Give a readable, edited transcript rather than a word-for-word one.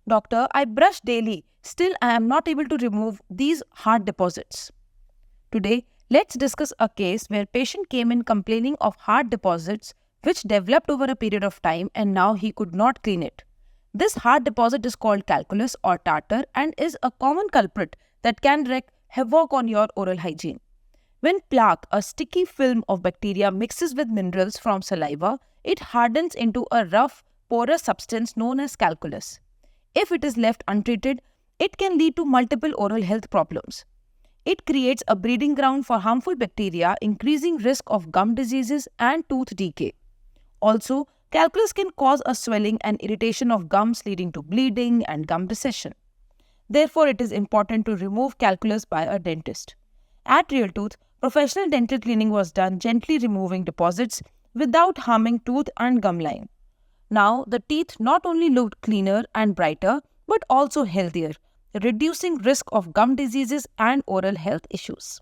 Doctor, I brush daily. Still, I am not able to remove these hard deposits. Today, let's discuss a case where patient came in complaining of hard deposits which developed over a period of time and now he could not clean it. This hard deposit is called calculus or tartar and is a common culprit that can wreak havoc on your oral hygiene. When plaque, a sticky film of bacteria, mixes with minerals from saliva, it hardens into a rough, porous substance known as calculus. If it is left untreated, it can lead to multiple oral health problems. It creates a breeding ground for harmful bacteria, increasing risk of gum diseases and tooth decay. Also, calculus can cause a swelling and irritation of gums leading to bleeding and gum recession. Therefore, it is important to remove calculus by a dentist. At Realtooth, professional dental cleaning was done, gently removing deposits without harming tooth and gum line. Now, the teeth not only looked cleaner and brighter, but also healthier, reducing risk of gum diseases and oral health issues.